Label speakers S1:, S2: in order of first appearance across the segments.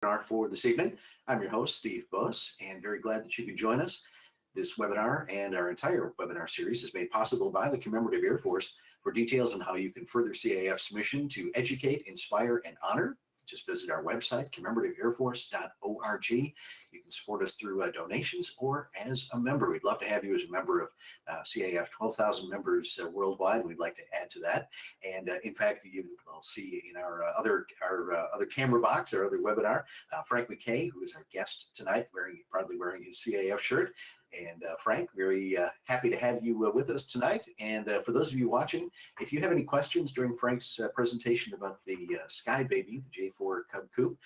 S1: webinar for this evening. I'm your host, Steve Buss, and very glad that you could join us. This webinar and our entire webinar series is made possible by the Commemorative Air Force. For details on how you can further CAF's mission to educate, inspire, and honor, just visit our website, commemorativeairforce.org. You can support us through donations or as a member. We'd love to have you as a member of CAF, 12,000 members worldwide. We'd like to add to that. And in fact, you will see in our other camera box, our other webinar, Frank McKay, who is our guest tonight, proudly wearing his CAF shirt. And Frank, very happy to have you with us tonight. And for those of you watching, if you have any questions during Frank's presentation about the SkyBaby, the J-4 Cub Coupe,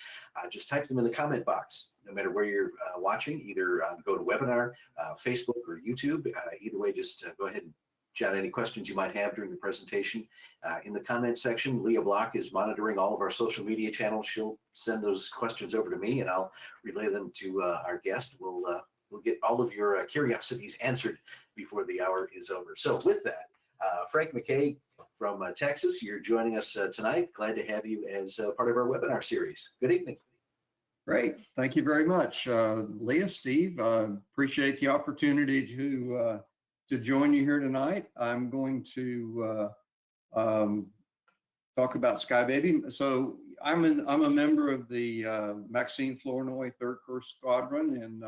S1: just type them in the comment box. No matter where you're watching, either go to webinar, Facebook, or YouTube. Either way, just go ahead and jot any questions you might have during the presentation in the comment section. Leah Block is monitoring all of our social media channels. She'll send those questions over to me, and I'll relay them to our guest. We'll get all of your curiosities answered before the hour is over. So with that, Frank McKay from Texas, you're joining us tonight. Glad to have you as part of our webinar series. Good evening.
S2: Great. Thank you very much, Leah, Steve. Appreciate the opportunity to join you here tonight. I'm going to talk about SkyBaby. So I'm a member of the Maxine Flournoy 3rd Course Squadron in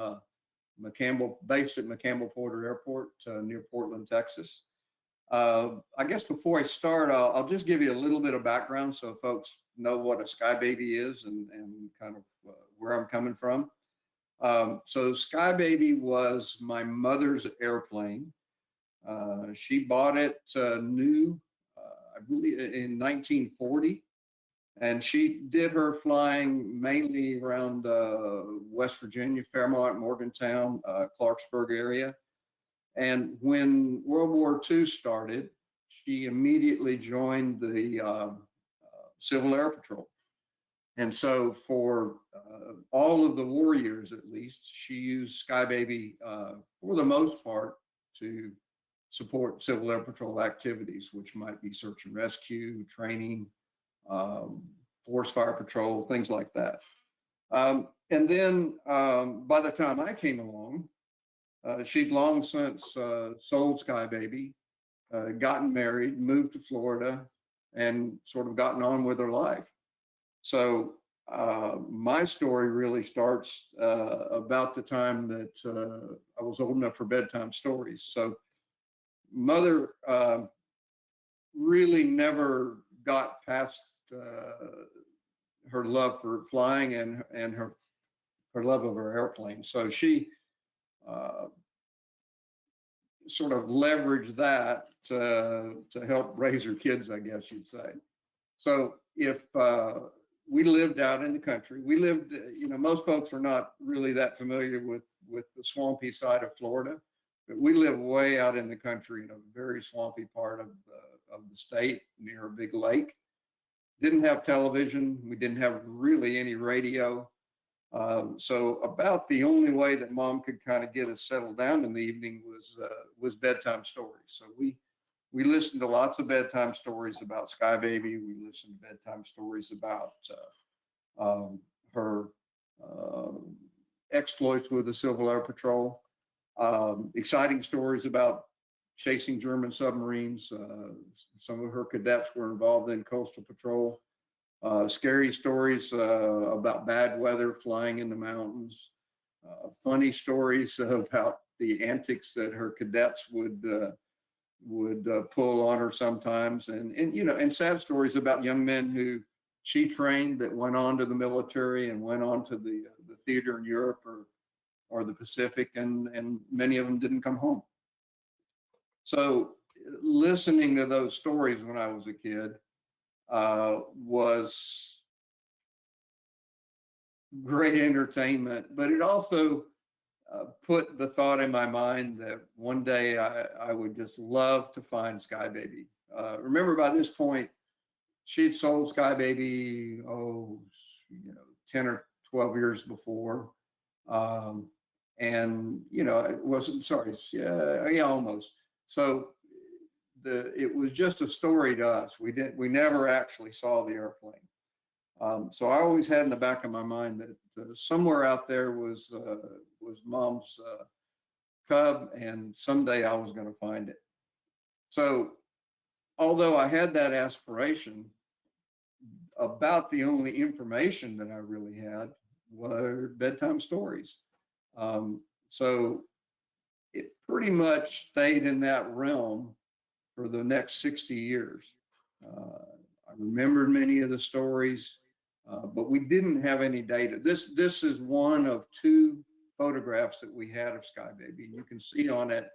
S2: based at McCampbell Porter Airport near Portland, Texas. I guess before I start, I'll just give you a little bit of background so folks know what a SkyBaby is and kind of where I'm coming from. So SkyBaby was my mother's airplane. She bought it new, I believe, in 1940. And she did her flying mainly around West Virginia, Fairmont, Morgantown, Clarksburg area. And when World War II started, she immediately joined the Civil Air Patrol. And so for all of the war years, at least, she used SkyBaby for the most part to support Civil Air Patrol activities, which might be search and rescue, training, forest fire patrol, things like that. And then by the time I came along, she'd long since sold SkyBaby, gotten married, moved to Florida, and sort of gotten on with her life. So my story really starts about the time that I was old enough for bedtime stories. So mother really never got past her love for flying and her love of her airplane. So she sort of leveraged that to help raise her kids, I guess you'd say. So if we lived out in the country, most folks are not really that familiar with the swampy side of Florida, but we live way out in the country in a very swampy part of the state near a big lake. Didn't have television. We didn't have really any radio. So about the only way that mom could kind of get us settled down in the evening was bedtime stories. So we listened to lots of bedtime stories about SkyBaby. We listened to bedtime stories about her exploits with the Civil Air Patrol. Exciting stories about chasing German submarines. Some of her cadets were involved in coastal patrol. Scary stories about bad weather, flying in the mountains. Funny stories about the antics that her cadets would pull on her sometimes, and sad stories about young men who she trained that went on to the military and went on to the theater in Europe or the Pacific, and many of them didn't come home. So listening to those stories when I was a kid was great entertainment, but it also put the thought in my mind that one day I would just love to find SkyBaby. Remember, by this point, she'd sold SkyBaby, 10 or 12 years before. And, it wasn't, sorry, yeah, almost. So it was just a story to us. We never actually saw the airplane. So I always had in the back of my mind that somewhere out there was Mom's Cub, and someday I was going to find it. So although I had that aspiration, about the only information that I really had were bedtime stories. So it pretty much stayed in that realm for the next 60 years. I remembered many of the stories, but we didn't have any data. This is one of two photographs that we had of SkyBaby. You can see on it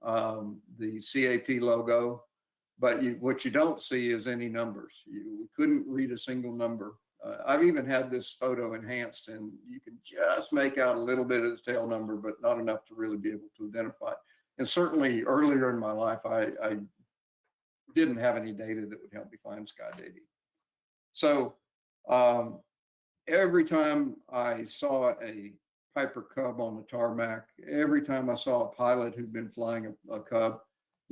S2: the CAP logo, but what you don't see is any numbers. We couldn't read a single number. I've even had this photo enhanced, and you can just make out a little bit of the tail number, but not enough to really be able to identify it. And certainly earlier in my life, I didn't have any data that would help me find SkyBaby. So every time I saw a Piper Cub on the tarmac, every time I saw a pilot who'd been flying a Cub,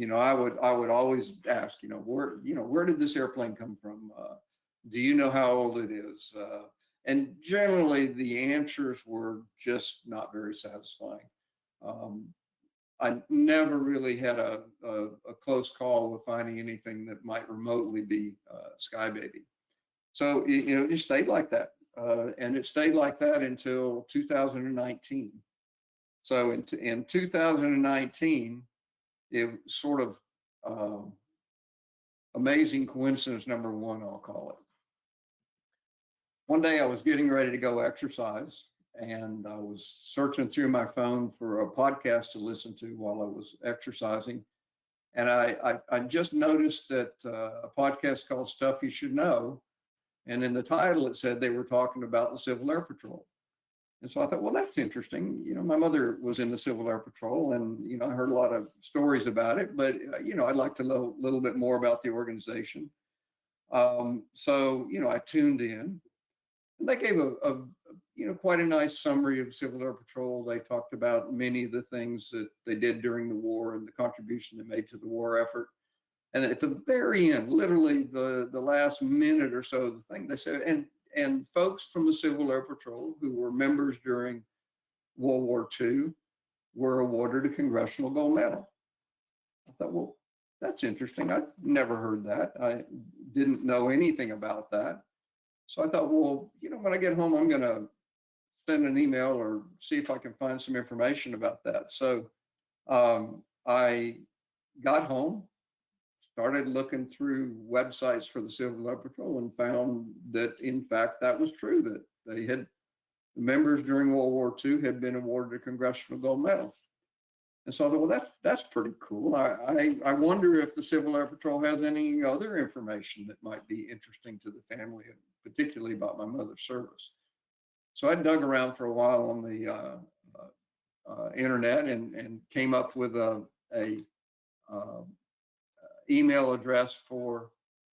S2: I would always ask, where did this airplane come from? Do you know how old it is? And generally the answers were just not very satisfying. I never really had a close call with finding anything that might remotely be SkyBaby. So it just stayed like that, and it stayed like that until 2019. So in 2019, it sort of amazing coincidence number one, I'll call it. One day I was getting ready to go exercise, and I was searching through my phone for a podcast to listen to while I was exercising. And I just noticed that a podcast called Stuff You Should Know. And in the title, it said they were talking about the Civil Air Patrol. And so I thought, well, that's interesting. My mother was in the Civil Air Patrol, and, I heard a lot of stories about it, but, I'd like to know a little bit more about the organization. So, I tuned in, and they gave a quite a nice summary of Civil Air Patrol. They talked about many of the things that they did during the war and the contribution they made to the war effort. And at the very end, literally the last minute or so of the thing, they said, and folks from the Civil Air Patrol who were members during World War II were awarded a Congressional Gold Medal. I thought, well, that's interesting. I'd never heard that. I didn't know anything about that. So I thought, well, when I get home, I'm going to send an email or see if I can find some information about that. So I got home, started looking through websites for the Civil Air Patrol, and found that, in fact, that was true, that the members during World War II had been awarded a Congressional Gold Medal. And so I thought, well, that's pretty cool. I wonder if the Civil Air Patrol has any other information that might be interesting to the family, particularly about my mother's service. So I dug around for a while on the internet and came up with a email address for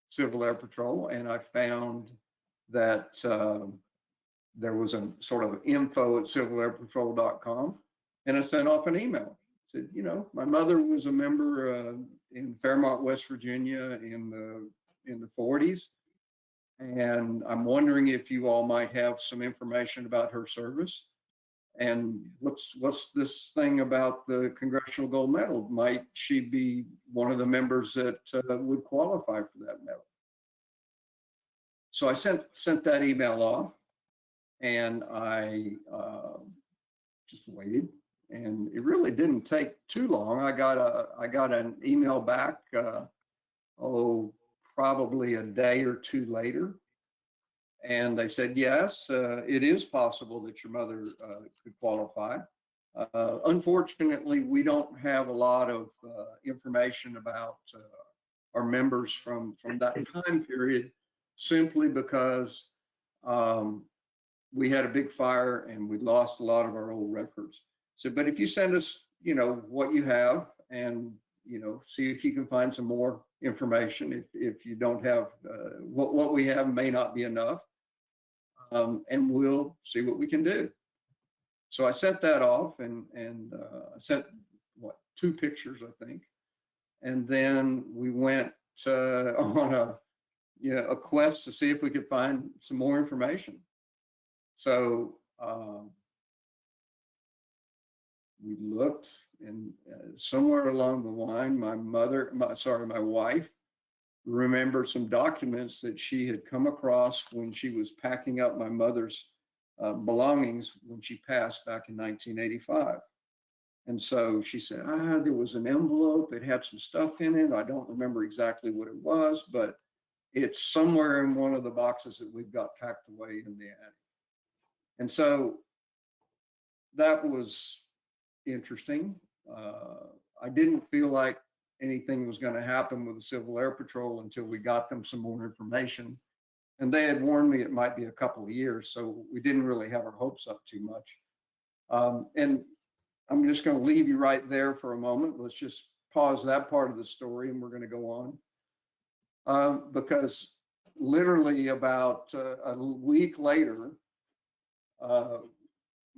S2: Civil Air Patrol, and I found that there was a sort of info@civilairpatrol.com, and I sent off an email. Said, my mother was a member in Fairmont, West Virginia in the 40s, and I'm wondering if you all might have some information about her service. And what's this thing about the Congressional Gold Medal? Might she be one of the members that would qualify for that medal? So I sent that email off, and I just waited, and it really didn't take too long. I got an email back, probably a day or two later. And they said, yes, it is possible that your mother could qualify. Unfortunately, we don't have a lot of information about our members from that time period, simply because we had a big fire and we lost a lot of our old records. So, but if you send us, what you have, and see if you can find some more information. If you don't have what we have, may not be enough. And we'll see what we can do. So I sent that off, and I sent 2 pictures, I think. And then we went on a quest to see if we could find some more information. So we looked, and somewhere along the line, my wife remembered some documents that she had come across when she was packing up my mother's belongings when she passed back in 1985. And so she said, there was an envelope. It had some stuff in it. I don't remember exactly what it was, but it's somewhere in one of the boxes that we've got packed away in the attic. And so that was interesting. I didn't feel like anything was going to happen with the Civil Air Patrol until we got them some more information. And they had warned me it might be a couple of years, so we didn't really have our hopes up too much. And I'm just going to leave you right there for a moment. Let's just pause that part of the story, and we're going to go on. Because literally about a week later,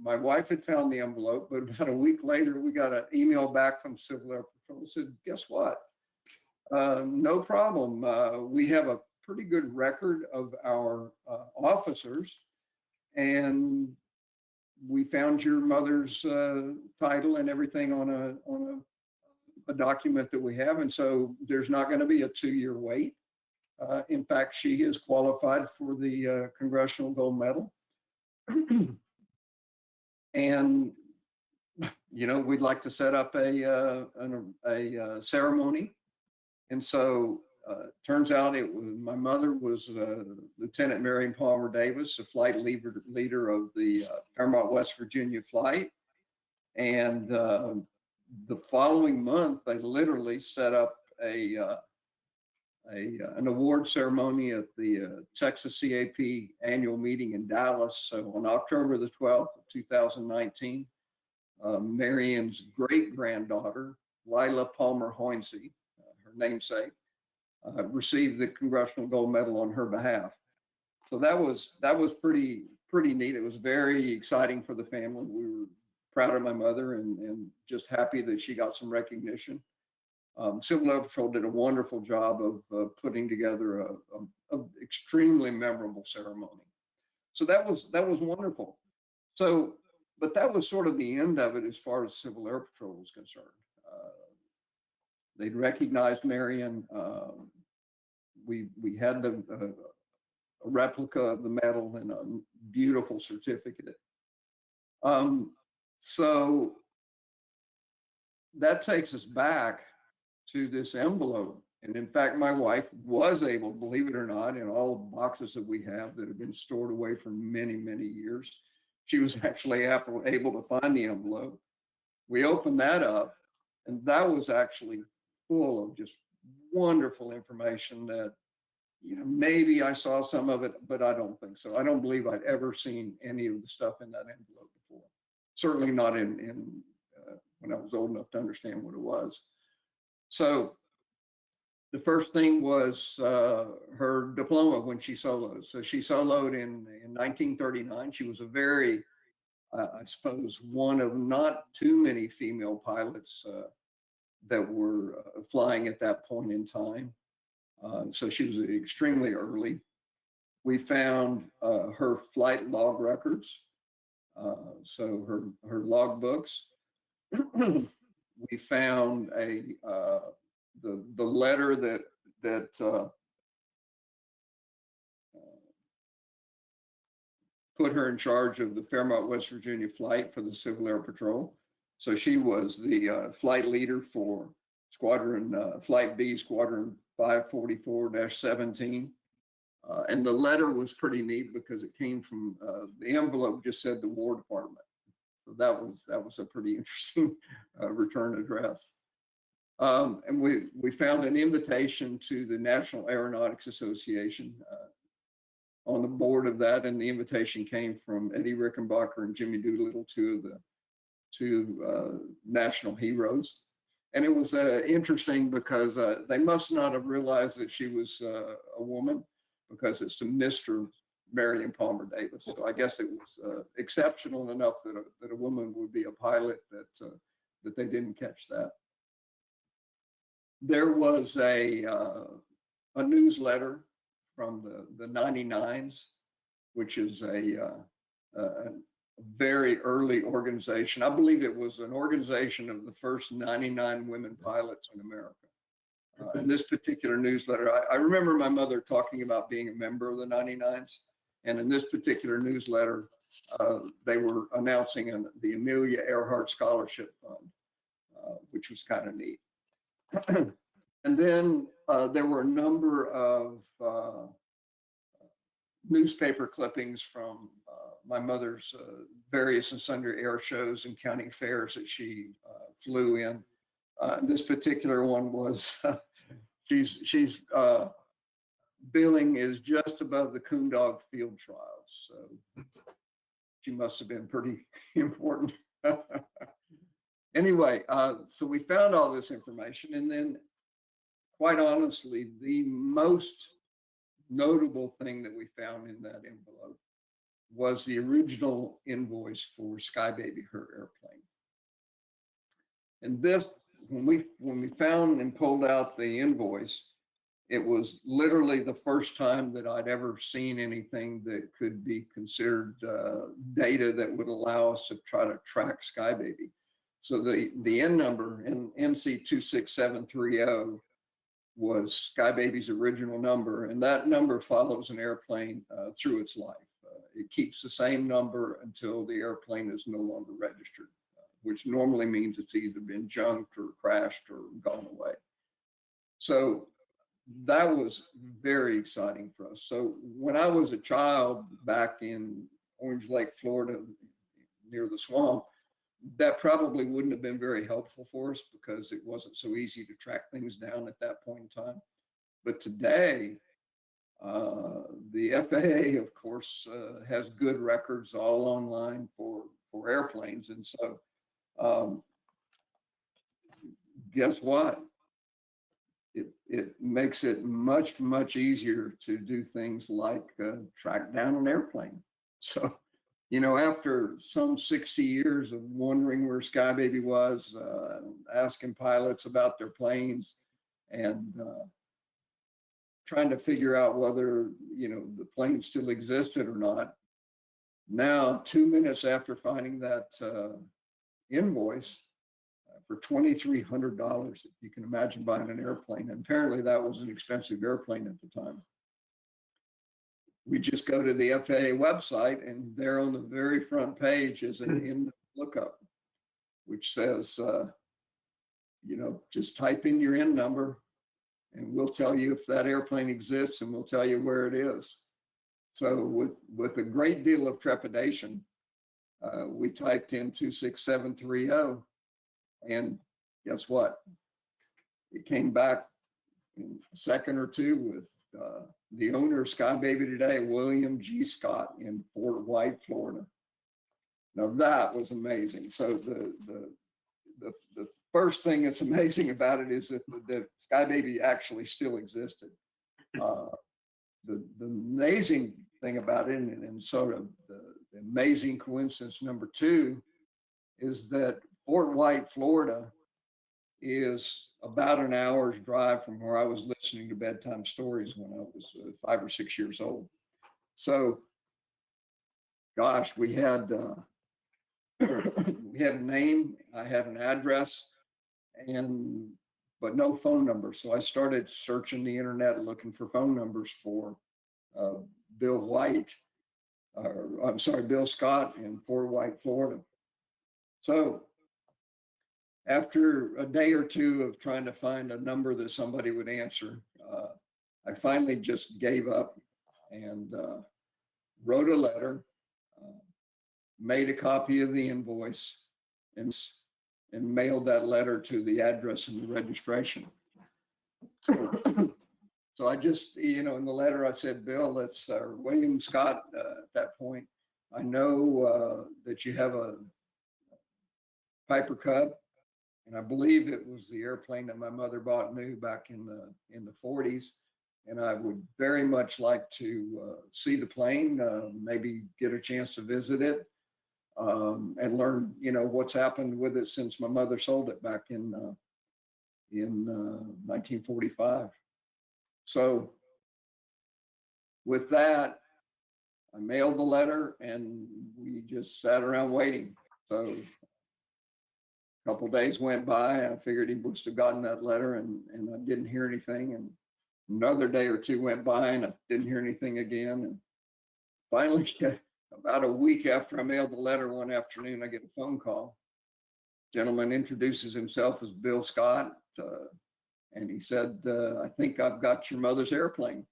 S2: my wife had found the envelope, but about a week later, we got an email back from Civil Air Patrol. It said, guess what? No problem. We have a pretty good record of our officers, and we found your mother's title and everything on a document that we have, and so there's not going to be a 2-year wait. In fact, she is qualified for the Congressional Gold Medal. And we'd like to set up a ceremony. And so turns out my mother was Lieutenant Marian Palmer Davis, a flight leader of the Fairmont, West Virginia flight. And the following month, they literally set up an award ceremony at the Texas CAP annual meeting in Dallas. So on October the 12th of 2019, Marian's great-granddaughter, Lila Palmer Hoynsey, her namesake, received the Congressional Gold Medal on her behalf. So that was pretty neat. It was very exciting for the family. We were proud of my mother and just happy that she got some recognition. Civil Air Patrol did a wonderful job of putting together an extremely memorable ceremony. So that was wonderful. So, but that was sort of the end of it as far as Civil Air Patrol was concerned. They'd recognized Marian. We had a replica of the medal and a beautiful certificate. So that takes us back to this envelope. And in fact, my wife was able, believe it or not, in all the boxes that we have that have been stored away for many, many years, she was actually able to find the envelope. We opened that up, and that was actually full of just wonderful information that, maybe I saw some of it, but I don't think so. I don't believe I'd ever seen any of the stuff in that envelope before. Certainly not in when I was old enough to understand what it was. So the first thing was her diploma when she soloed. So she soloed in 1939. She was a very, I suppose, one of not too many female pilots that were flying at that point in time. So she was extremely early. We found her flight log records, so her log books. We found the letter that put her in charge of the Fairmont, West Virginia flight for the Civil Air Patrol. So she was the flight leader for Squadron Flight B, Squadron 544-17. And the letter was pretty neat because it came from the envelope just said the War Department. So that was a pretty interesting return address. And we found an invitation to the National Aeronautics Association on the board of that, and the invitation came from Eddie Rickenbacker and Jimmy Doolittle, two national heroes. And it was interesting because they must not have realized that she was a woman, because it's to Mr. Marian Palmer Davis. So I guess it was exceptional enough that a woman would be a pilot that they didn't catch that. There was a newsletter from the 99s, which is a very early organization. I believe it was an organization of the first 99 women pilots in America. In this particular newsletter, I remember my mother talking about being a member of the 99s. And in this particular newsletter, they were announcing the Amelia Earhart Scholarship Fund, which was kind of neat. And then there were a number of newspaper clippings from my mother's various and sundry air shows and county fairs that she flew in. This particular one was, she's billing is just above the Coondog Field Trials. So she must have been pretty important. Anyway, so we found all this information, and then quite honestly, the most notable thing that we found in that envelope was the original invoice for SkyBaby, her airplane. And this, when we found and pulled out the invoice, it was literally the first time that I'd ever seen anything that could be considered data that would allow us to try to track SkyBaby. So the N number in NC26730 was SkyBaby's original number, and that number follows an airplane through its life. It keeps the same number until the airplane is no longer registered, which normally means it's either been junked or crashed or gone away. So that was very exciting for us. So when I was a child back in Orange Lake, Florida, near the swamp, that probably wouldn't have been very helpful for us because it wasn't so easy to track things down at that point in time. But today, the FAA, of course, has good records all online for airplanes. And so guess what? It makes it much, much easier to do things like track down an airplane. So, you know, after some 60 years of wondering where SkyBaby was, asking pilots about their planes, and trying to figure out whether, you know, the plane still existed or not. Now, 2 minutes after finding that invoice for $2,300, if you can imagine buying an airplane, and apparently that was an expensive airplane at the time. We just go to the FAA website, and there on the very front page is an in lookup, which says, you know, just type in your IN number, and we'll tell you if that airplane exists, and we'll tell you where it is. So with a great deal of trepidation, we typed in 26730, and guess what? It came back in a second or two with the owner of SkyBaby today, William G. Scott in Fort White, Florida. Now that was amazing. So the first thing that's amazing about it is that the SkyBaby actually still existed. The amazing thing about it, and sort of the amazing coincidence number two, is that Fort White, Florida is about an hour's drive from where I was listening to bedtime stories when I was 5 or 6 years old. So, gosh, we had we had a name, I had an address, but no phone number. So I started searching the internet looking for phone numbers for Bill Scott in Fort White, Florida. So after a day or two of trying to find a number that somebody would answer, I finally just gave up and wrote a letter, made a copy of the invoice, and mailed that letter to the address and the registration. So I just, you know, in the letter I said, Bill, it's William Scott at that point. I know that you have a Piper Cub, and I believe it was the airplane that my mother bought new back in the 40s. And I would very much like to see the plane, maybe get a chance to visit it, and learn, you know, what's happened with it since my mother sold it back in 1945. So with that, I mailed the letter and we just sat around waiting. So a couple days went by. I figured he must have gotten that letter, and I didn't hear anything. And another day or two went by and I didn't hear anything again. And finally, about a week after I mailed the letter, one afternoon, I get a phone call. Gentleman introduces himself as Bill Scott, and he said, I think I've got your mother's airplane.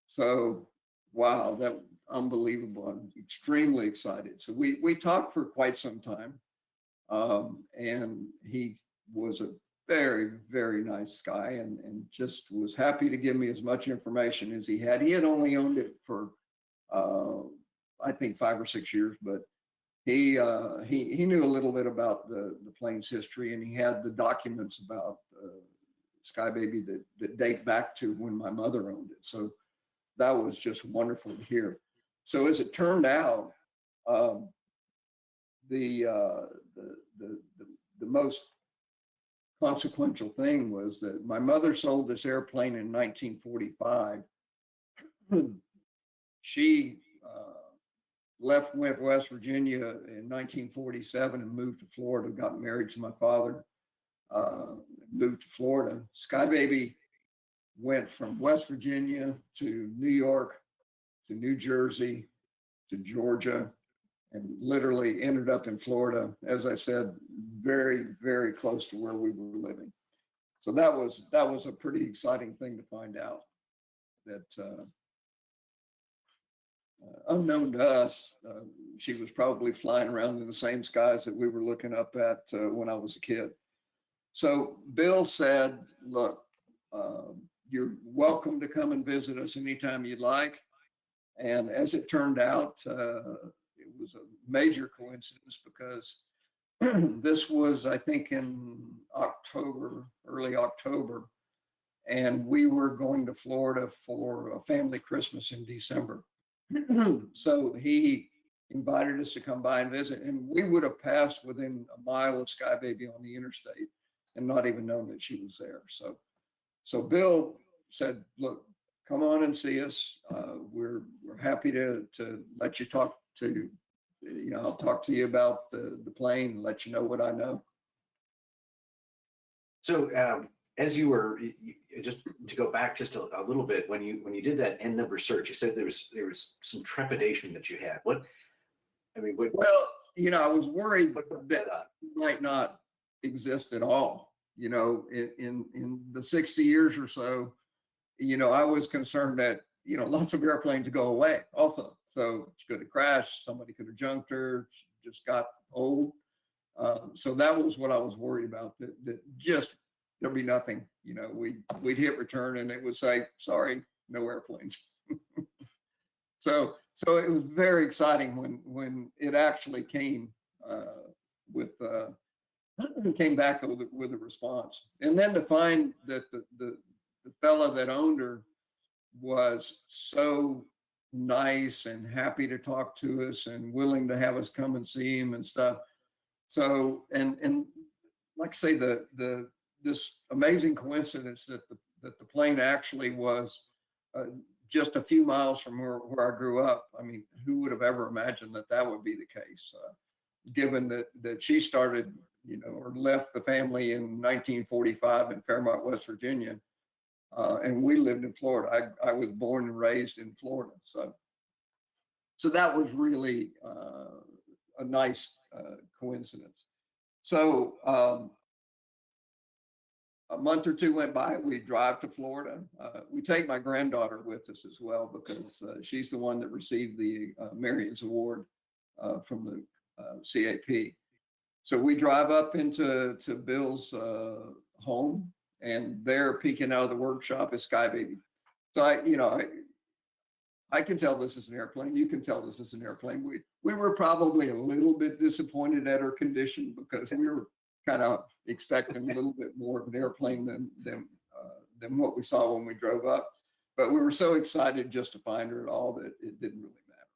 S2: So, wow, that unbelievable. I'm extremely excited. So we talked for quite some time, and he was a very, very nice guy, and just was happy to give me as much information as he had. He had only owned it for, I think, 5 or 6 years, but he knew a little bit about the plane's history, and he had the documents about SkyBaby that date back to when my mother owned it. So that was just wonderful to hear. So as it turned out, the most consequential thing was that my mother sold this airplane in 1945. She left West Virginia in 1947 and moved to Florida, got married to my father, moved to Florida. SkyBaby went from West Virginia to New York, to New Jersey, to Georgia, and literally ended up in Florida, as I said, very, very close to where we were living. So that was a pretty exciting thing to find out, that unknown to us, she was probably flying around in the same skies that we were looking up at when I was a kid. So Bill said, look, you're welcome to come and visit us anytime you'd like. And as it turned out, it was a major coincidence, because this was, I think, in October, early October, and we were going to Florida for a family Christmas in December. So he invited us to come by and visit, and we would have passed within a mile of SkyBaby on the interstate and not even known that she was there. So Bill said, look, come on and see us. We're happy to let you talk to, I'll talk to you about the plane, let you know what I know.
S1: So as you were, just to go back just a little bit, when you did that N number search, you said there was some trepidation that you had. Well,
S2: I was worried that it might not exist at all. In the 60 years or so, I was concerned that, lots of airplanes go away also. So she could have crashed, somebody could have junked her, she just got old. So that was what I was worried about, that just there'd be nothing. We'd hit return and it would say, sorry, no airplanes. So it was very exciting when it actually came came back with a response. And then to find that the fella that owned her was so nice and happy to talk to us and willing to have us come and see him and stuff. So, and like I say, this amazing coincidence that the plane actually was just a few miles from where I grew up. I mean, who would have ever imagined that would be the case, given that she started, or left the family in 1945 in Fairmont, West Virginia. And we lived in Florida. I was born and raised in Florida. So that was really a nice coincidence. So a month or two went by, we drive to Florida. We take my granddaughter with us as well, because she's the one that received the Marian's Award from the CAP. So we drive up into Bill's home, and there, peeking out of the workshop, is SkyBaby. So I can tell this is an airplane. You can tell this is an airplane. We were probably a little bit disappointed at her condition, because we were kind of expecting a little bit more of an airplane than what we saw when we drove up. But we were so excited just to find her at all that it didn't really matter.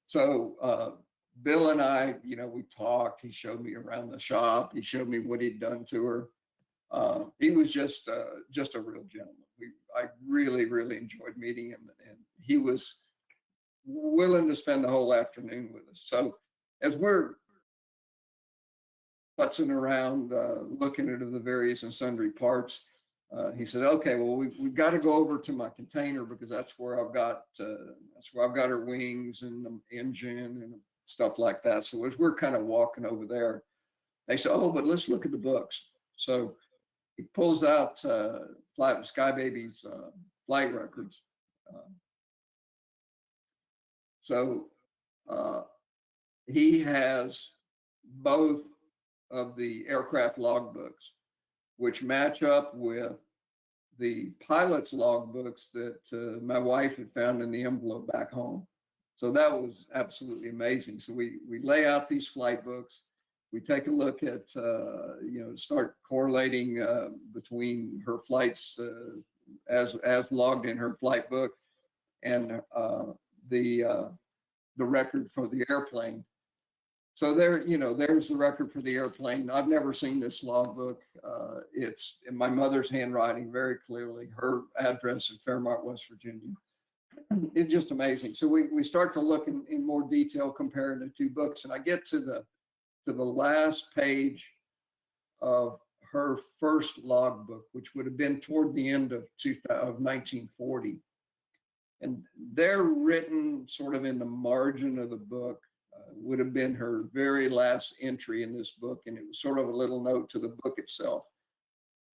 S2: So Bill and I, we talked. He showed me around the shop. He showed me what he'd done to her. He was just a real gentleman. I really, really enjoyed meeting him, and he was willing to spend the whole afternoon with us. So as we're putzing around, looking into the various and sundry parts, he said, "Okay, well, we've got to go over to my container because that's where I've got her wings and the engine and stuff like that." So as we're kind of walking over there, they said, "Oh, but let's look at the books." So he pulls out SkyBaby's flight records. So he has both of the aircraft logbooks, which match up with the pilot's logbooks that my wife had found in the envelope back home. So that was absolutely amazing. So we lay out these flight books. We take a look at, start correlating between her flights as logged in her flight book and the record for the airplane. So there's the record for the airplane. I've never seen this logbook. It's in my mother's handwriting very clearly, her address in Fairmont, West Virginia. It's just amazing. So we start to look in more detail comparing the two books, and I get to the last page of her first logbook, which would have been toward the end of 1940. And they're written sort of in the margin of the book, would have been her very last entry in this book. And it was sort of a little note to the book itself.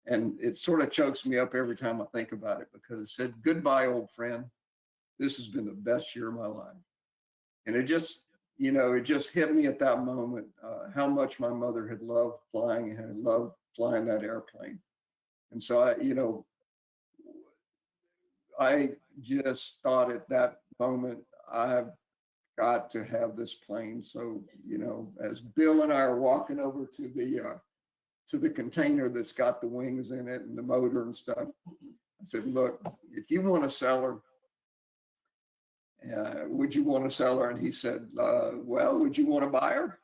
S2: And it sort of chokes me up every time I think about it because it said, "Goodbye, old friend. This has been the best year of my life." And it just hit me at that moment how much my mother had loved flying and had loved flying that airplane. And so I just thought at that moment, I've got to have this plane. So, as Bill and I are walking over to the container that's got the wings in it and the motor and stuff, I said, "Look, if you want to sell her, would you want to sell her?" And he said, "Well, would you want to buy her?"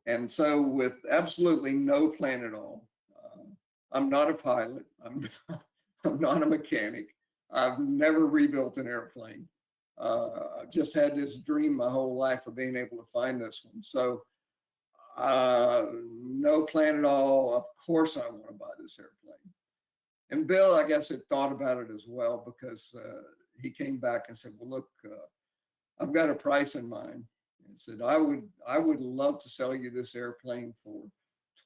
S2: And so with absolutely no plan at all, I'm not a pilot. I'm not a mechanic. I've never rebuilt an airplane. I've just had this dream my whole life of being able to find this one. So no plan at all. Of course I want to buy this airplane. And Bill, I guess, had thought about it as well because he came back and said, "Well, look, I've got a price in mind." And said, I would love to sell you this airplane for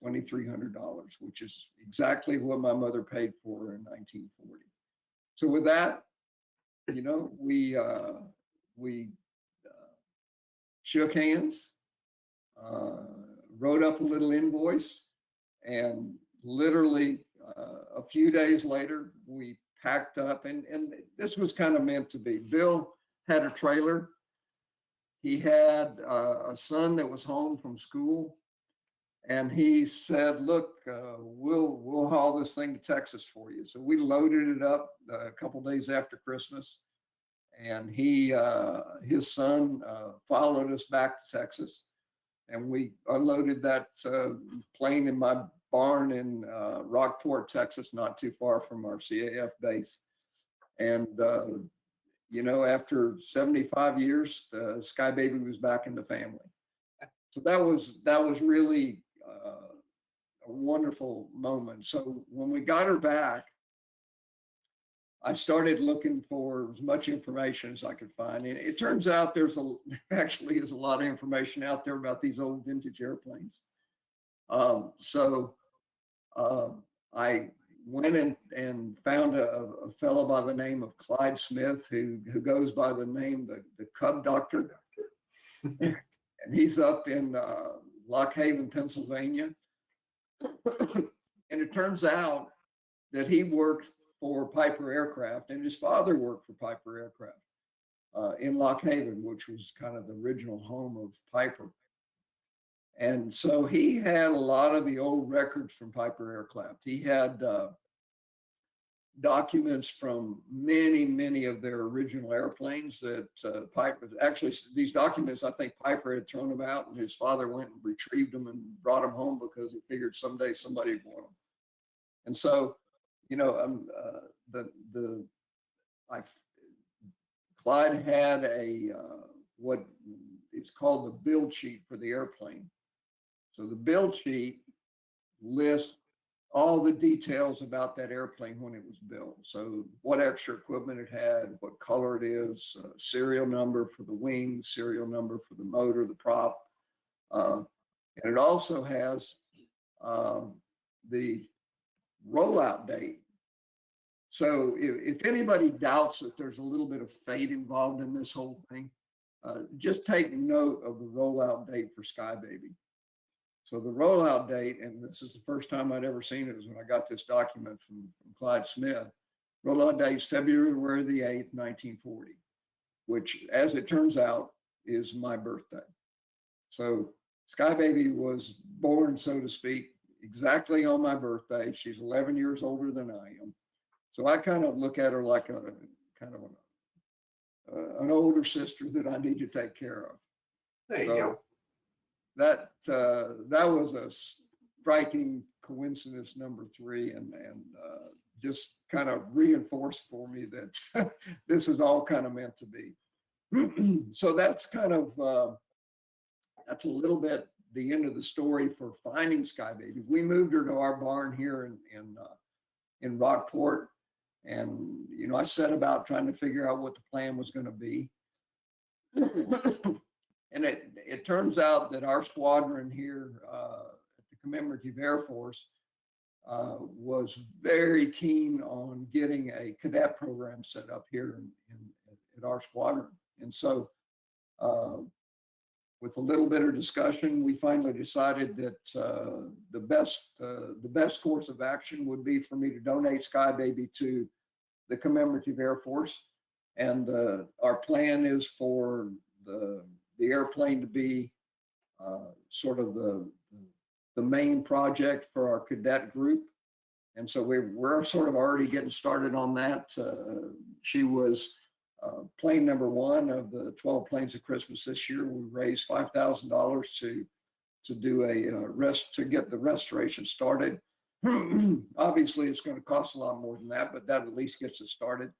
S2: $2,300, which is exactly what my mother paid for her in 1940. So with that, we shook hands, wrote up a little invoice, and literally a few days later, we packed up, and this was kind of meant to be. Bill had a trailer. He had a son that was home from school, and he said, "Look, we'll haul this thing to Texas for you." So we loaded it up a couple days after Christmas, and his son followed us back to Texas, and we unloaded that plane in my barn in Rockport, Texas, not too far from our CAF base. And after 75 years, SkyBaby was back in the family. So that was really a wonderful moment. So when we got her back, I started looking for as much information as I could find. And it turns out actually is a lot of information out there about these old vintage airplanes. So I went and found a fellow by the name of Clyde Smith, who goes by the name the Cub Doctor. And he's up in Lock Haven, Pennsylvania. And it turns out that he worked for Piper Aircraft, and his father worked for Piper Aircraft in Lock Haven, which was kind of the original home of Piper. And so he had a lot of the old records from Piper Aircraft. He had documents from many of their original airplanes that Piper, actually these documents, I think Piper had thrown them out, and his father went and retrieved them and brought them home because he figured someday somebody would want them. And so, Clyde had a what is called the build sheet for the airplane. So the build sheet lists all the details about that airplane when it was built. So what extra equipment it had, what color it is, serial number for the wings, serial number for the motor, the prop. And it also has the rollout date. So if anybody doubts that there's a little bit of fate involved in this whole thing, just take note of the rollout date for SkyBaby. So the rollout date, and this is the first time I'd ever seen it, was when I got this document from Clyde Smith. Rollout date is February the 8th, 1940, which, as it turns out, is my birthday. So SkyBaby was born, so to speak, exactly on my birthday. She's 11 years older than I am. So I kind of look at her like a kind of an older sister that I need to take care of.
S1: There you go.
S2: That was a striking coincidence number 3, and just kind of reinforced for me that this is all kind of meant to be. So that's kind of that's a little bit the end of the story for finding SkyBaby. We moved her to our barn here in Rockport, and I set about trying to figure out what the plan was going to be. And it turns out that our squadron here at the Commemorative Air Force was very keen on getting a cadet program set up here at our squadron. And so with a little bit of discussion, we finally decided that the best course of action would be for me to donate SkyBaby to the Commemorative Air Force. And our plan is for the airplane to be sort of the main project for our cadet group. And so we're sort of already getting started on that. She was plane number 1 of the 12 planes of Christmas this year. We raised $5,000 to do to get the restoration started. Obviously, it's going to cost a lot more than that, but that at least gets it started.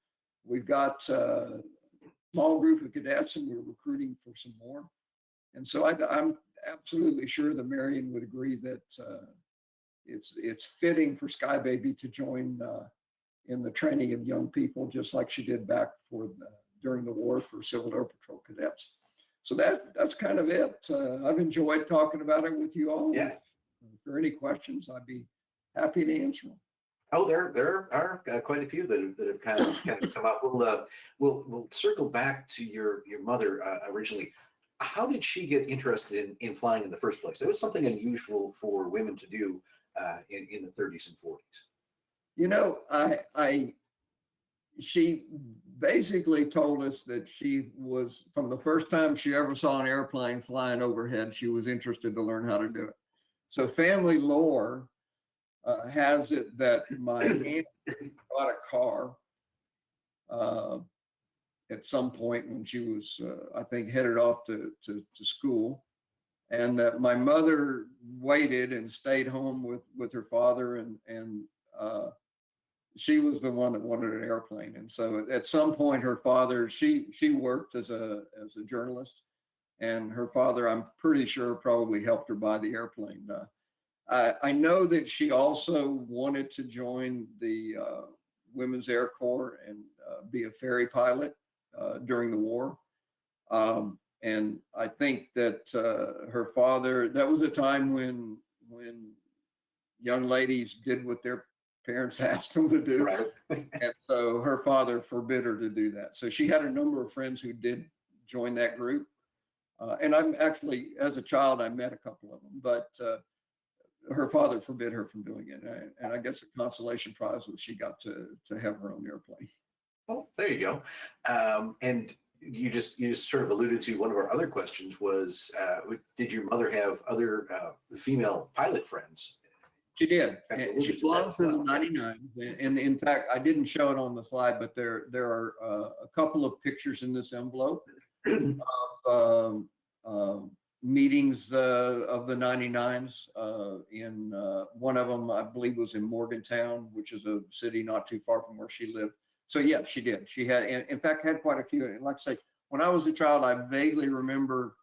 S2: We've got small group of cadets, and we're recruiting for some more. And so I'm absolutely sure that Marian would agree that it's fitting for SkyBaby to join in the training of young people, just like she did back during the war for Civil Air Patrol cadets. So that's kind of it. I've enjoyed talking about it with you all.
S1: Yeah.
S2: If there are any questions, I'd be happy to answer them.
S1: Oh, there are quite a few that have kind of come up. We'll circle back to your mother originally. How did she get interested in flying in the first place? It was something unusual for women to do in the 30s and 40s. She basically told us that she was, from the first time she ever saw an airplane flying overhead, she was interested to learn how to do it. So family lore has it that my aunt bought a car at some point when she was, I think, headed off to school, and that my mother waited and stayed home with her father, and she was the one that wanted an airplane. And so at some point, her father, she worked as a journalist, and her father, I'm pretty sure, probably helped her buy the airplane. I know that she also wanted to join the Women's Air Corps and be a ferry pilot during the war. And I think that her father, that was a time when young ladies did what their parents asked them to do. Right.
S2: And so her father forbid her to do that. So she had a number of friends who did join that group. And I'm actually, as a child, I met a couple of them, but her father forbid her from doing it. And I guess the consolation prize was she got to have her own airplane.
S1: Oh, there you go. And you just sort of alluded to one of our other questions was, did your mother have other female pilot friends?
S2: She did. And she belonged to the 99. And in fact, I didn't show it on the slide, but there are a couple of pictures in this envelope of meetings of the 99s. In one of them, I believe, was in Morgantown, which is a city not too far from where she lived. So yeah, she did. She had, in fact, had quite a few. And like I say, when I was a child, I vaguely remember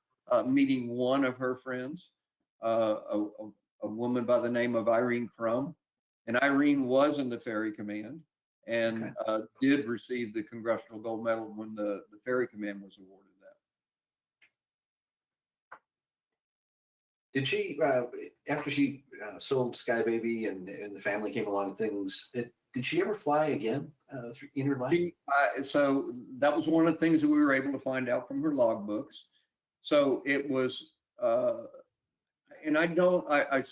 S2: meeting one of her friends, a woman by the name of Irene Crum. And Irene was in the Ferry Command and did receive the Congressional Gold Medal when the Ferry Command was awarded that.
S1: Did she, after she sold SkyBaby and the family came along and things, did she ever fly again in her life?
S2: So that was one of the things that we were able to find out from her logbooks. So it was, and I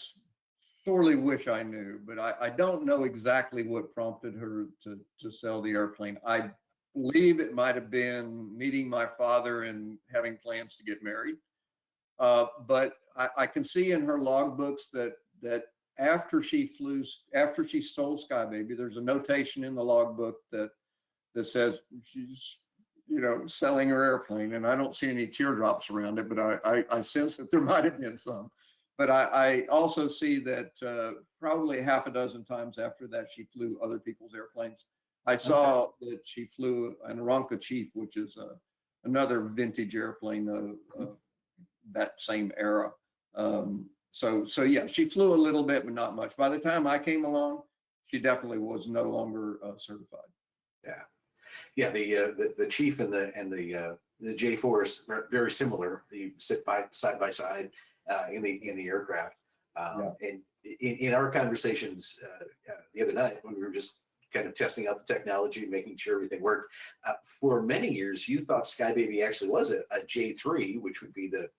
S2: sorely wish I knew, but I don't know exactly what prompted her to sell the airplane. I believe it might have been meeting my father and having plans to get married. But I can see in her logbooks that after she sold SkyBaby, there's a notation in the logbook that says she's, selling her airplane, and I don't see any teardrops around it, but I sense that there might have been some. But I also see that probably half a dozen times after that, she flew other people's airplanes. I saw that she flew an Aransas Chief, which is another vintage airplane of that same era. So yeah, she flew a little bit, but not much. By the time I came along, she definitely was no longer certified.
S1: Yeah. The Chief and the J-4 are very similar. You sit side by side in the aircraft. And in our conversations the other night, when we were just kind of testing out the technology and making sure everything worked, for many years you thought SkyBaby actually was a J3, which would be the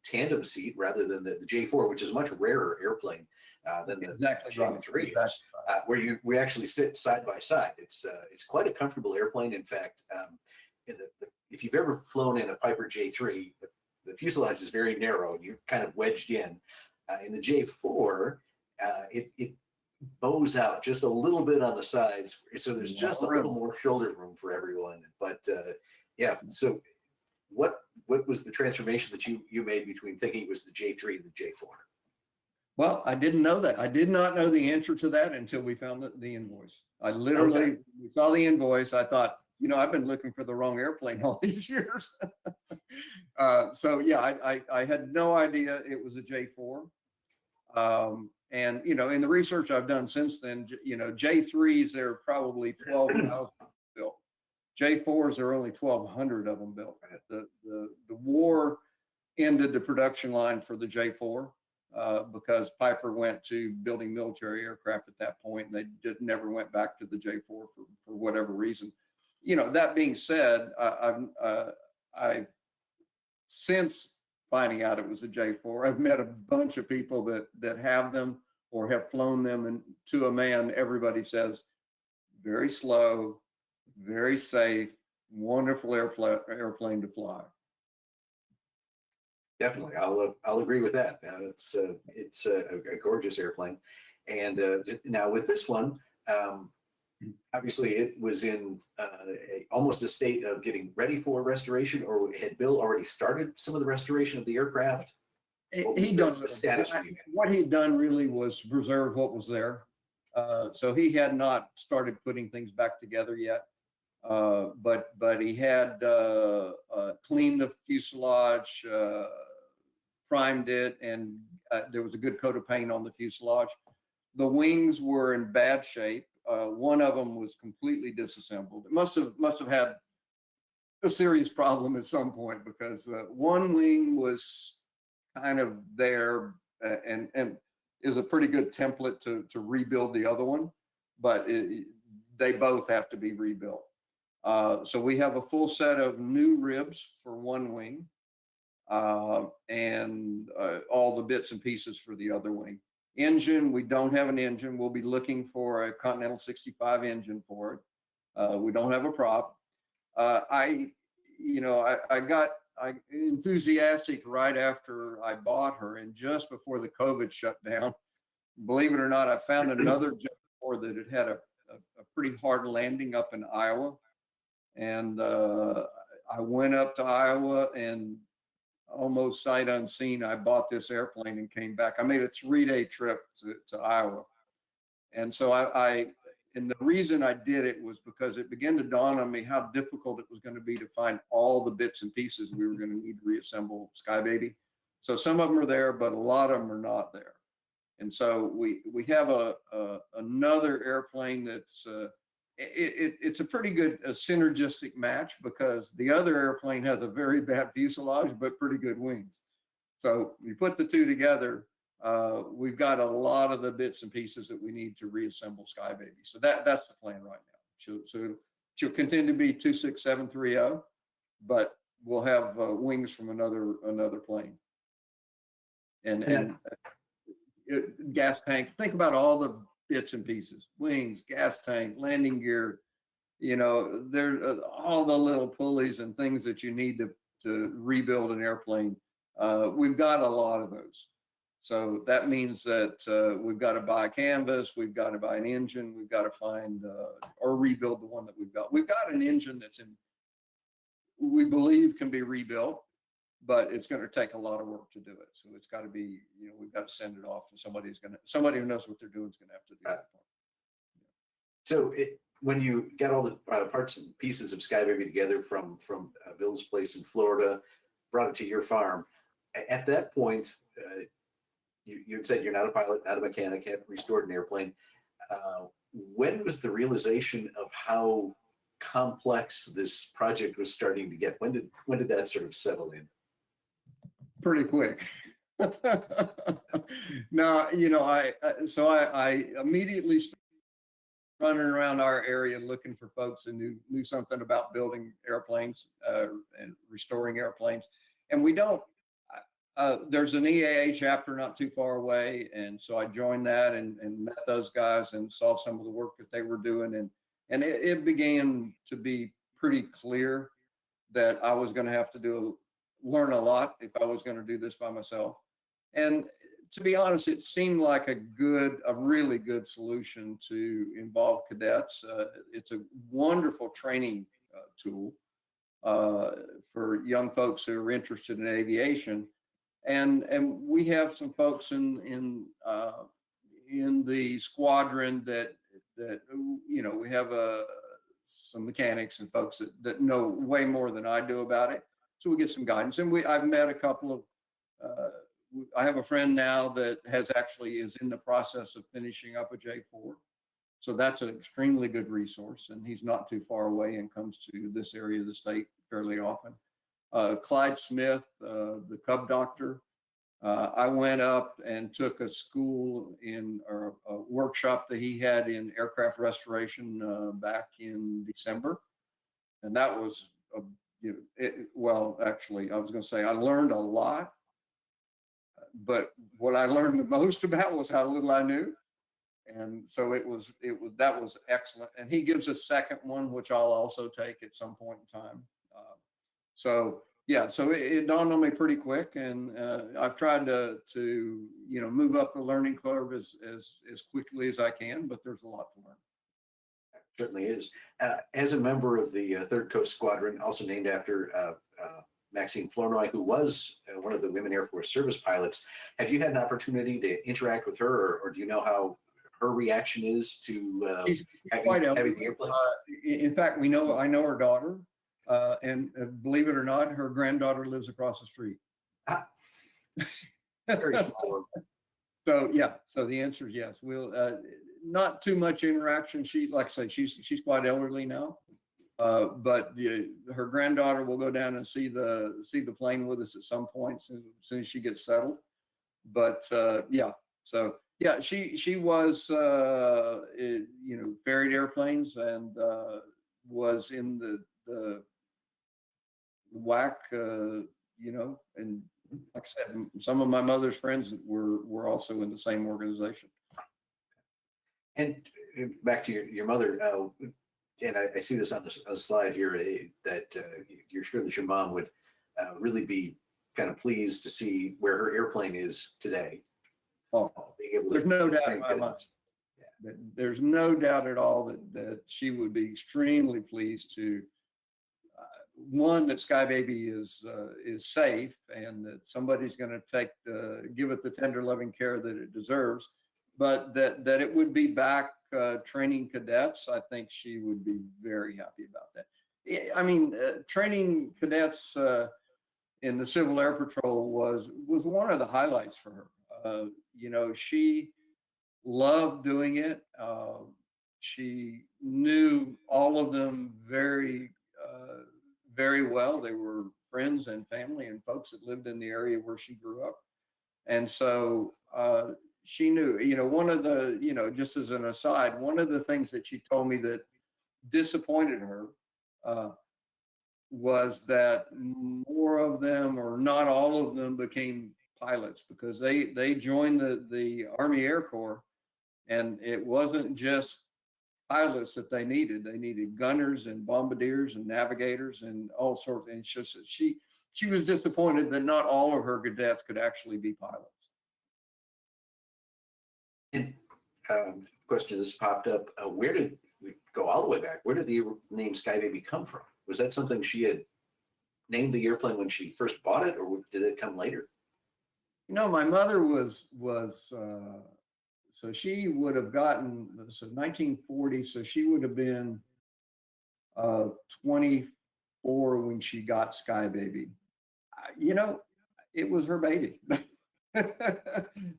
S1: tandem seat rather than the J4, which is a much rarer airplane than the J3 is, where we actually sit side by side. It's quite a comfortable airplane. In fact, if you've ever flown in a Piper J3, the fuselage is very narrow and you're kind of wedged in. In the J4, it bows out just a little bit on the sides, so there's just a little more shoulder room for everyone. But yeah, so what was the transformation that you made between thinking it was the J3 and the J4?
S2: Well, I didn't know that. I did not know the answer to that until we found the invoice. I literally we saw the invoice. I thought, I've been looking for the wrong airplane all these years. So yeah, I had no idea it was a J4. And in the research I've done since then, J3s, there are probably 12,000 built. J4s, there are only 1,200 of them built. The war ended the production line for the J4 because Piper went to building military aircraft at that point, and they never went back to the J4 for whatever reason. That being said, I've since finding out it was a J4, I've met a bunch of people that have them or have flown them, and to a man, everybody says very slow, very safe, wonderful airplane to fly.
S1: Definitely, I'll agree with that. It's a gorgeous airplane, and now with this one, obviously it was in almost a state of getting ready for restoration, or had Bill already started some of the restoration of the aircraft?
S2: What he'd done really was preserve what was there. So he had not started putting things back together yet. But he had cleaned the fuselage, primed it, and there was a good coat of paint on the fuselage. The wings were in bad shape. One of them was completely disassembled. It must have had a serious problem at some point, because one wing was kind of there and is a pretty good template to rebuild the other one, but they both have to be rebuilt. So we have a full set of new ribs for one wing, and all the bits and pieces for the other wing. Engine, we don't have an engine. We'll be looking for a Continental 65 engine for it. We don't have a prop. I got enthusiastic right after I bought her, and just before the COVID shut down, believe it or not, I found another J4 that had a pretty hard landing up in Iowa. And I went up to Iowa, and almost sight unseen, I bought this airplane and came back. I made a 3-day trip to Iowa. And so the reason I did it was because it began to dawn on me how difficult it was going to be to find all the bits and pieces we were going to need to reassemble SkyBaby. So some of them are there, but a lot of them are not there. And so we have another airplane that's it's a pretty good synergistic match, because the other airplane has a very bad fuselage but pretty good wings. So you put the two together, we've got a lot of the bits and pieces that we need to reassemble SkyBaby. So that's the plan right now. She'll continue to be 26730, but we'll have wings from another plane. And gas tank. Think about all the bits and pieces: wings, gas tank, landing gear. You know, there's all the little pulleys and things that you need to rebuild an airplane. We've got a lot of those. So that means that we've got to buy a canvas, we've got to buy an engine, we've got to find or rebuild the one that we've got. We've got an engine that's we believe can be rebuilt, but it's going to take a lot of work to do it. So it's got to be, you know, we've got to send it off, and somebody who knows what they're doing is going to have to do that.
S1: So when you got all the parts and pieces of SkyBaby together from Bill's place in Florida, brought it to your farm, at that point, you had said you're not a pilot, not a mechanic, hadn't restored an airplane. When was the realization of how complex this project was starting to get? When did that sort of settle in? Pretty quick.
S2: No, you know, I immediately started running around our area looking for folks who knew something about building airplanes and restoring airplanes. And we don't. There's an EAA chapter not too far away, and so I joined that and met those guys and saw some of the work that they were doing, and it began to be pretty clear that I was going to have to learn a lot if I was going to do this by myself. And to be honest, it seemed like a really good solution to involve cadets. It's a wonderful training tool for young folks who are interested in aviation. And we have some folks in the squadron that you know, we have some mechanics and folks that know way more than I do about it. So we get some guidance. And I've met a couple of I have a friend now that is in the process of finishing up a J4. So that's an extremely good resource, and he's not too far away and comes to this area of the state fairly often. Clyde Smith, the Cub doctor. I went up and took a school or a workshop that he had in aircraft restoration back in December. And that was, well, actually, I was going to say I learned a lot. But what I learned the most about was how little I knew. And so that was excellent. And he gives a second one, which I'll also take at some point in time. So it dawned on me pretty quick, and I've tried to you know, move up the learning curve as quickly as I can, but there's a lot to learn.
S1: Certainly is. As a member of the 3rd Coast Squadron, also named after Maxine Flournoy, who was one of the Women Air Force service pilots, have you had an opportunity to interact with her, or do you know how her reaction is to having the airplane?
S2: In fact, I know her daughter. And believe it or not, her granddaughter lives across the street.
S1: Very small.
S2: So the answer is yes. We'll not too much interaction. Like I say, she's quite elderly now, but her granddaughter will go down and see the plane with us at some point as soon as she gets settled. But she was you know, ferried airplanes and was in the WAC, you know, and like I said, some of my mother's friends were also in the same organization.
S1: And back to your mother, and I see this on the slide here, that you're sure that your mom would really be kind of pleased to see where her airplane is today.
S2: Oh, there's no doubt in my mind. Yeah. There's no doubt at all that she would be extremely pleased to, one, that SkyBaby is safe and that somebody's going to give it the tender loving care that it deserves. but that it would be back training cadets, I think she would be very happy about that. I mean, training cadets in the Civil Air Patrol was one of the highlights for her. You know, she loved doing it. She knew all of them very well. They were friends and family and folks that lived in the area where she grew up. And so she knew, you know, one of the, you know, just as an aside, one of the things that she told me that disappointed her was that more of them, or not all of them, became pilots, because they joined the Army Air Corps, and it wasn't just pilots that they needed. They needed gunners and bombardiers and navigators and all sorts. And she was disappointed that not all of her cadets could actually be pilots.
S1: And question that's popped up, where did we go all the way back? Where did the name SkyBaby come from? Was that something she had named the airplane when she first bought it, or did it come later?
S2: No, my mother was so she would have gotten, so 1940, so she would have been 24 when she got SkyBaby. You know, it was her baby.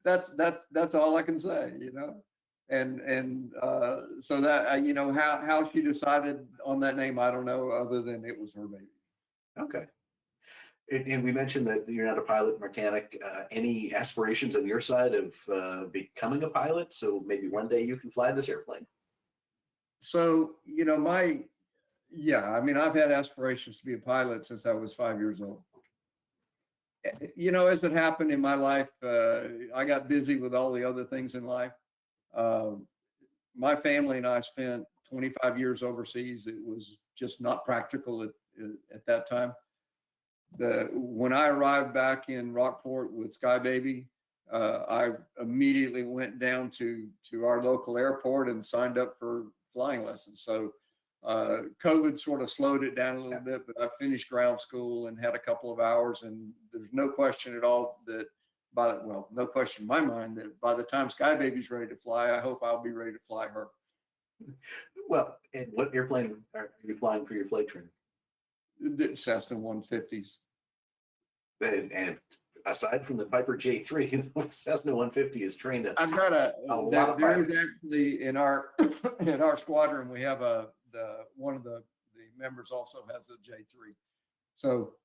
S2: That's all I can say, you know. And so that, you know, how she decided on that name, I don't know, other than it was her baby.
S1: Okay. And we mentioned that you're not a pilot mechanic. Any aspirations on your side of becoming a pilot? So maybe one day you can fly this airplane.
S2: So, you know, I mean, I've had aspirations to be a pilot since I was 5 years old. You know, as it happened in my life, I got busy with all the other things in life. My family and I spent 25 years overseas. It was just not practical at that time. When I arrived back in Rockport with SkyBaby, I immediately went down to our local airport and signed up for flying lessons. So COVID sort of slowed it down a little bit, but I finished ground school and had a couple of hours, and there's no question at all that no question in my mind that by the time SkyBaby's ready to fly, I hope I'll be ready to fly her.
S1: Well, and what airplane are you flying for your flight training?
S2: The Cessna 150s.
S1: And aside from the Piper J3, the Cessna 150 is trained
S2: I've got
S1: a lot of
S2: there is
S1: pilots.
S2: actually in our in our squadron, we have one of the members also has a J3. So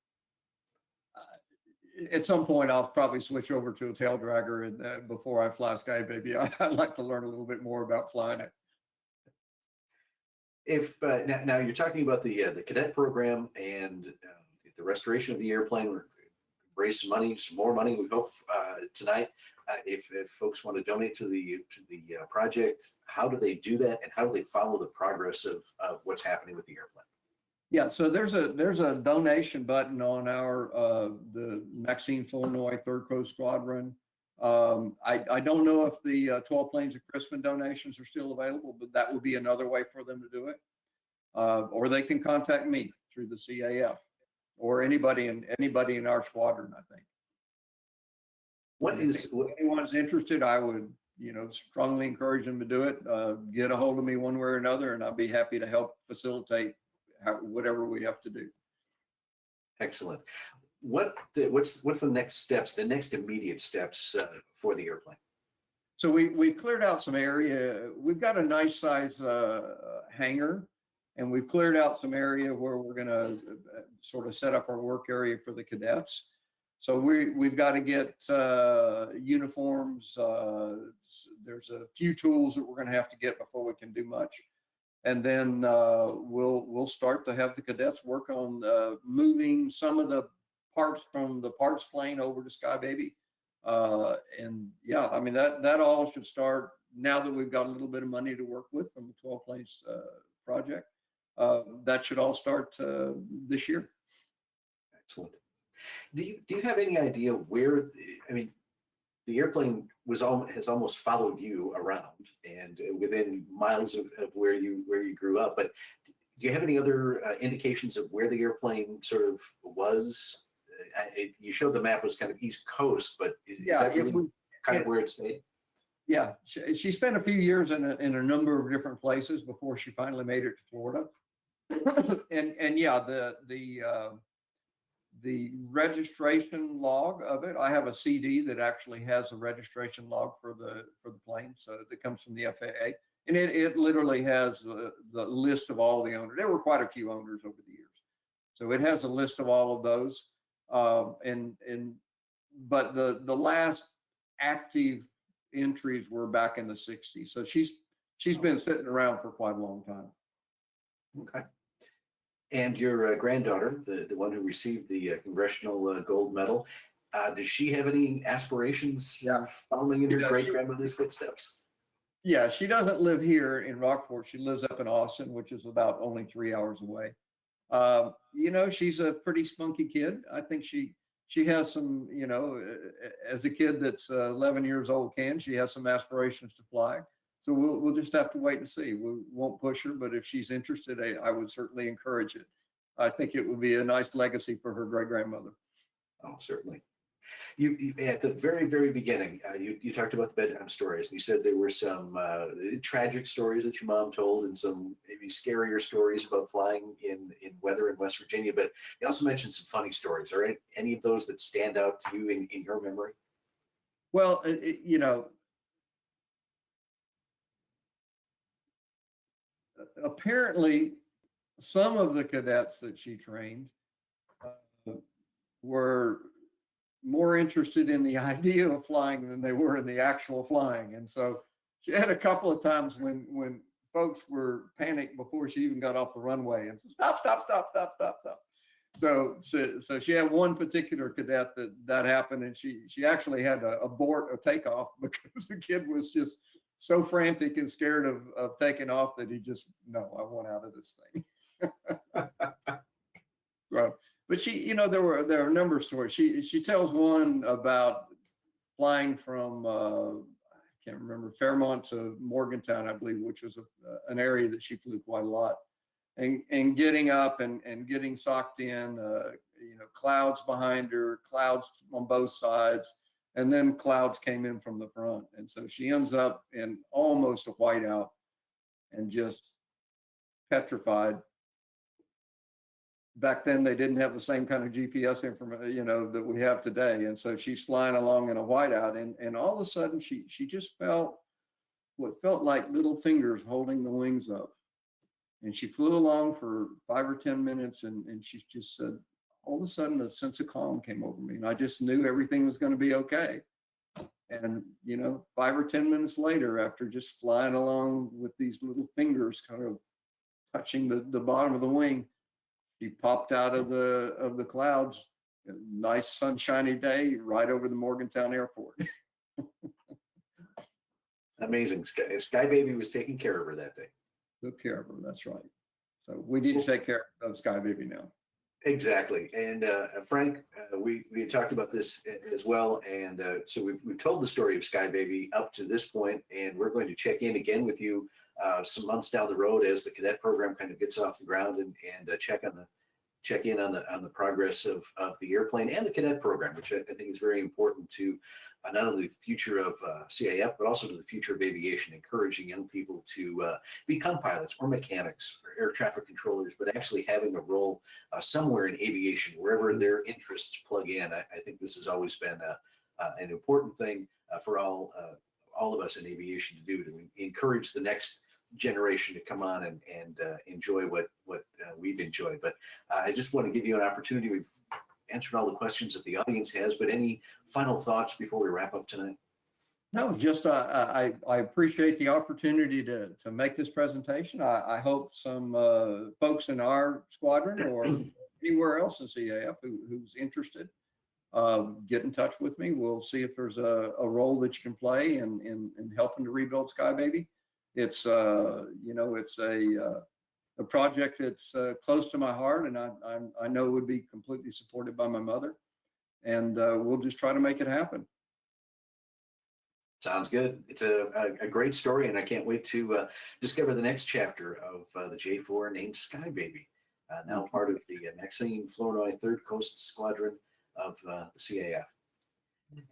S2: at some point I'll probably switch over to a tail dragger, and before I fly SkyBaby, I'd like to learn a little bit more about flying it.
S1: If now you're talking about the cadet program and the restoration of the airplane, raise some more money. We hope tonight. If folks want to donate to the project, how do they do that, and how do they follow the progress of what's happening with the airplane? Yeah,
S2: so there's a donation button on our the Maxine Flournoy 3rd Coast Squadron. I don't know if the 12 Planes of Crispin donations are still available, but that would be another way for them to do it. Or they can contact me through the CAF, or anybody in our squadron, I think. If anyone's interested, I would, you know, strongly encourage them to do it. Get a hold of me one way or another, and I'll be happy to help facilitate whatever we have to do.
S1: Excellent. What's the next steps, the next immediate steps for the airplane?
S2: So we cleared out some area. We've got a nice size hangar, and we've cleared out some area where we're going to sort of set up our work area for the cadets. So we've got to get uniforms. There's a few tools that we're going to have to get before we can do much. And then we'll start to have the cadets work on moving some of the parts from the parts plane over to SkyBaby. And yeah, I mean, that all should start now that we've got a little bit of money to work with from the 12 Planes project. That should all start this year.
S1: Excellent. Do you have any idea where, I mean, the airplane has almost followed you around and within miles of where you grew up, but do you have any other indications of where the airplane sort of was? You showed the map was kind of East Coast, but is that really kind of where it stayed?
S2: Yeah, she spent a few years in a number of different places before she finally made it to Florida. and yeah, the registration log of it, I have a CD that actually has a registration log for the plane, so that comes from the FAA, and it literally has the list of all the owners. There were quite a few owners over the years, so it has a list of all of those. But the last active entries were back in the 60s, so she's been sitting around for quite a long time.
S1: Okay. And your granddaughter, the one who received the Congressional Gold Medal, does she have any aspirations following in her great-grandmother's footsteps?
S2: Yeah, she doesn't live here in Rockport. She lives up in Austin, which is about only 3 hours away. She's a pretty spunky kid. I think she has some, as a kid that's 11 years old she has some aspirations to fly. So we'll just have to wait and see. We won't push her, but if she's interested, I would certainly encourage it. I think it would be a nice legacy for her great-grandmother.
S1: Oh, certainly. You at the very, very beginning, you talked about the bedtime stories, and you said there were some tragic stories that your mom told, and some maybe scarier stories about flying in weather in West Virginia. But you also mentioned some funny stories. Are any of those that stand out to you in your memory?
S2: Well, apparently some of the cadets that she trained were more interested in the idea of flying than they were in the actual flying. And so she had a couple of times when folks were panicked before she even got off the runway and said, stop. So she had one particular cadet that happened, and she actually had to abort a takeoff because the kid was just so frantic and scared of taking off that he just, no, I want out of this thing. Right. But there are a number of stories. She tells one about flying from I can't remember, Fairmont to Morgantown, I believe, which was an area that she flew quite a lot, and getting up and getting socked in, clouds behind her, clouds on both sides, and then clouds came in from the front, and so she ends up in almost a whiteout and just petrified. Back then, they didn't have the same kind of GPS information, that we have today. And so she's flying along in a whiteout, and all of a sudden she just felt what felt like little fingers holding the wings up. And she flew along for 5 or 10 minutes, and she just said, all of a sudden a sense of calm came over me, and I just knew everything was going to be okay. And 5 or 10 minutes later, after just flying along with these little fingers kind of touching the bottom of the wing, he popped out of the clouds. A nice sunshiny day right over the Morgantown airport.
S1: Amazing. SkyBaby was taking care of her that day.
S2: Took care of her. That's right. So we need to take care of SkyBaby now.
S1: Exactly. And Frank, we had talked about this as well. And so we've told the story of SkyBaby up to this point, and we're going to check in again with you some months down the road as the cadet program kind of gets off the ground, and check in on the progress of the airplane and the cadet program, which I think is very important to not only the future of CAF, but also to the future of aviation, encouraging young people to become pilots or mechanics or air traffic controllers, but actually having a role somewhere in aviation, wherever their interests plug in. I think this has always been an important thing for all of us in aviation to do, to encourage the next generation to come on and enjoy what we've enjoyed. But I just want to give you an opportunity. We've answered all the questions that the audience has, but any final thoughts before we wrap up tonight?
S2: No, just I appreciate the opportunity to make this presentation. I hope some folks in our squadron or anywhere else in CAF who's interested get in touch with me. We'll see if there's a role that you can play in helping to rebuild SkyBaby. It's it's a project that's close to my heart, and I know would be completely supported by my mother, and we'll just try to make it happen.
S1: Sounds good. It's a great story, and I can't wait to discover the next chapter of the J-4 named SkyBaby, now part of the Maxine Flournoy 3rd Coast Squadron of the CAF.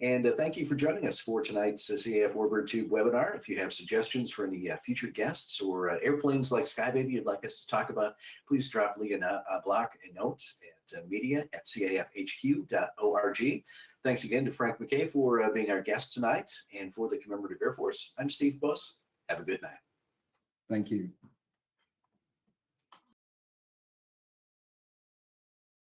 S1: And thank you for joining us for tonight's CAF Warbird Tube webinar. If you have suggestions for any future guests or airplanes like SkyBaby you'd like us to talk about, please drop Lee a block a note at media@cafhq.org. Thanks again to Frank McKay for being our guest tonight. And for the Commemorative Air Force, I'm Steve Buss. Have a good night.
S2: Thank you.